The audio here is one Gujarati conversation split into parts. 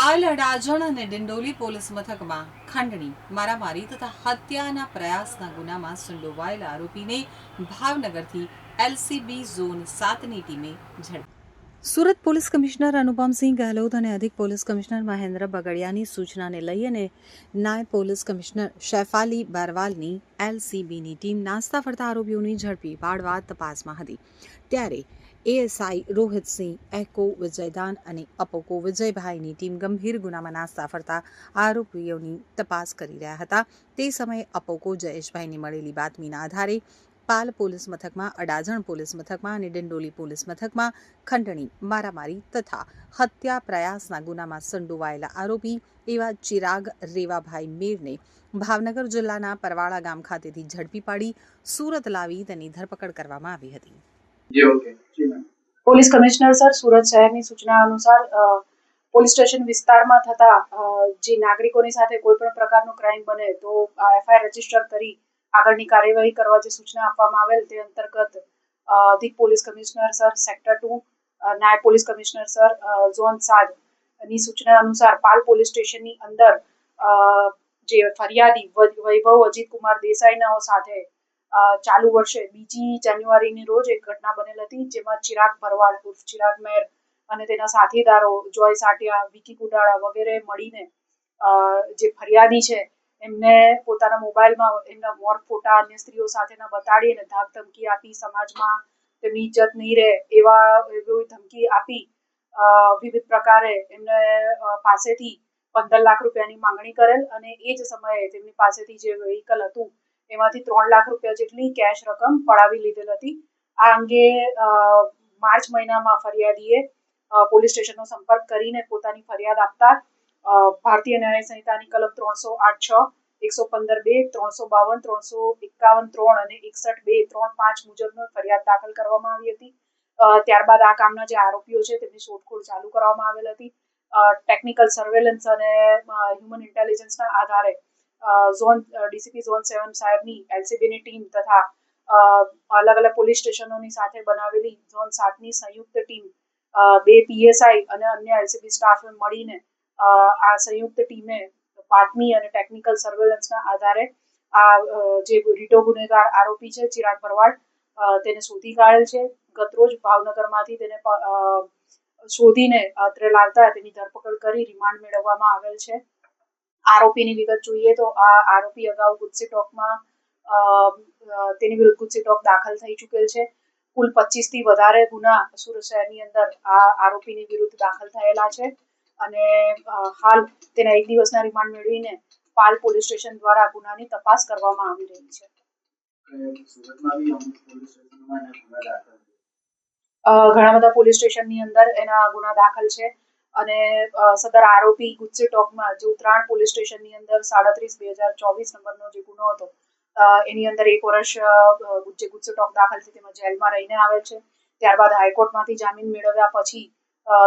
પાલ અડાજણ અને ડિંડોલી પોલીસ મથકમાં ખંડણી મારામારી તથા હત્યાના પ્રયાસના ગુનામાં સંડોવાયેલા આરોપીને ભાવનગરથી એલસીબી ઝોન 7ની ટીમે ઝડપ્યો. સુરત પોલીસ કમિશનર અનુપમસિંહ ગહેલોત અને અધિક પોલીસ કમિશનર મહેન્દ્ર બગડિયાની સૂચનાને લઈ અને નાયબ પોલીસ કમિશનર શૈફાલી બારવાલની એલસીબીની ટીમ નાસ્તા ફરતા આરોપીઓની ઝડપી પાડવા તપાસમાં હતી. ત્યારે એએસઆઈ રોહિતસિંહ, એકો વિજયદાન અને અપોકો વિજયભાઈની ટીમ ગંભીર ગુનામાં નાસ્તા ફરતા આરોપીઓની તપાસ કરી રહ્યા હતા. તે સમયે અપોકો જયેશભાઈને મળેલી બાતમીના આધારે પાલ પોલીસ મથકમાં, અડાજણ પોલીસ મથકમાં અને ડિંડોલી પોલીસ મથકમાં ખંડણી, મારામારી તથા હત્યા પ્રયાસના ગુનામાં સંડોવાયેલા આરોપી એવા ચિરાગ રેવાભાઈ મેરને ભાવનગર જિલ્લાના પરવાળા ગામ ખાતેથી ઝડપી પાડી સુરત લાવી તેની ધરપકડ કરવામાં આવી હતી. પોલીસ કમિશનર સર, સુરત શહેરની સૂચના અનુસાર પોલીસ સ્ટેશન વિસ્તારમાં થતા જે નાગરિકોની સાથે કોઈ પણ પ્રકારનો ક્રાઇમ બને તો એફઆઈઆર રજીસ્ટર કરી આગળની કાર્યવાહી કરવા જે સૂચના આપવામાં આવેલ તે અંતર્ગત અધિક પોલીસ કમિશનર સર, સેક્ટર 2, નાયબ પોલીસ કમિશનર સર, ઝોન 7 ની સૂચના અનુસાર પાલ પોલીસ સ્ટેશનની અંદર જે ફરિયાદી વૈભવ અજીતકુમાર દેસાઈના સાથે ચાલુ વર્ષે 2 જાન્યુઆરીની રોજ એક ઘટના બનેલ હતી, જેમાં ચિરાગ ભરવાડ ઉર્ફ ચિરાગ મેર અને તેના સાથીદારો જોય સાટિયા, વિકી કુડાળા વગેરે મળીને જે ફરિયાદી છે એમને પોતાના મોબાઈલમાં એમના વોર ફોટા અન્ય સ્ત્રીઓ સાથેના બતાડી અને ધાક ધમકી આપી, સમાજમાં તેમની ઇજ્જત નહીં રહે એવી ધમકી આપી વિવિધ પ્રકારે એમને પાસેથી 15 લાખ રૂપિયાની માંગણી કરેલ અને એ જ સમયે તેમની પાસેથી જે વ્હીકલ હતું એમાંથી 3 લાખ રૂપિયા જેટલી કેશ રકમ પડાવી લીધેલ હતી. આ અંગે માર્ચ મહિનામાં ફરિયાદીએ પોલીસ સ્ટેશનનો સંપર્ક કરીને પોતાની ફરિયાદ આપતા ભારતીય ન્યાય સંહિતાની કલમ 308(6), 115(2), 352, 351(3) અને 61(2)(3)(5) મુજબનો ફરિયાદ દાખલ કરવામાં આવી હતી. ત્યારબાદ આ કામના જે આરોપીઓ છે તેમની શોધખોળ ચાલુ કરવામાં આવેલ હતી. ટેકનિકલ સર્વેલન્સ અને હ્યુમન ઇન્ટેલિજન્સના આધારે ડીસીપી ઝોન 7 સાહેબની એલસીબીની ટીમ તથા અલગ અલગ પોલીસ સ્ટેશનોની સાથે બનાવેલી ઝોન 7ની સંયુક્ત ટીમ 2 પીએસઆઈ અને અન્ય એલસીબી સ્ટાફ મળીને આ સંયુક્ત ટીમે બાતમી અને ટેકનિકલ સર્વેલન્સના આધારે આ જે રીટો ગુનેગાર આરોપી છે ચિરાગ ભરવાડ તેને શોધી કાઢેલ છે. ગતરોજ ભાવનગરમાંથી તેને શોધીને અત્રે લાવતા તેની ધરપકડ કરી રિમાન્ડ મેળવવામાં આવેલ છે. આરોપીની વિગત જોઈએ તો આ આરોપી અગાઉ ગુજસી ટોકમાં તેની વિરુદ્ધ ગુજસી ટોક દાખલ થઈ ચૂકેલ છે. કુલ 25 થી વધારે ગુના સુરત શહેરની અંદર આ આરોપીની વિરુદ્ધ દાખલ થયેલા છે અને હાલ તેના 1 દિવસના રિમાન્ડ મેળવીને પાલ પોલીસ સ્ટેશન દ્વારા ગુનાની તપાસ કરવામાં આવી રહી છે. ઘણા બધા પોલીસ સ્ટેશનની અંદર એના ગુના દાખલ છે અને સદર આરોપી ગુજસી ટોકમાં જે ઉત્તરાયણ પોલીસ સ્ટેશનની અંદર 37/2024 નંબરનો જે ગુનો હતો એની અંદર 1 વર્ષ જે ગુજસી ટોક દાખલ છે તેમાં જેલમાં રહીને આવેલ છે. ત્યારબાદ હાઈકોર્ટમાંથી જામીન મેળવ્યા પછી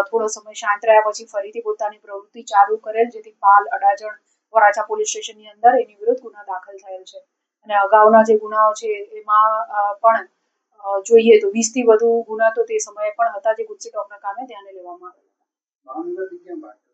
થોડો સમય શાંત રહ્યા પછી ફરીથી પોતાની પ્રવૃત્તિ ચાલુ કરેલ, જેથી પાલ, અડાજણ, વરાછા પોલીસ સ્ટેશનની અંદર એની વિરુદ્ધ ગુના દાખલ થયેલ છે અને અગાઉના જે ગુનાઓ છે એમાં પણ જોઈએ તો 20 થી વધુ ગુના તો તે સમયે પણ હતા જે ગુજસી ટોકના કામે ધ્યાને લેવામાં આવેલા હતા.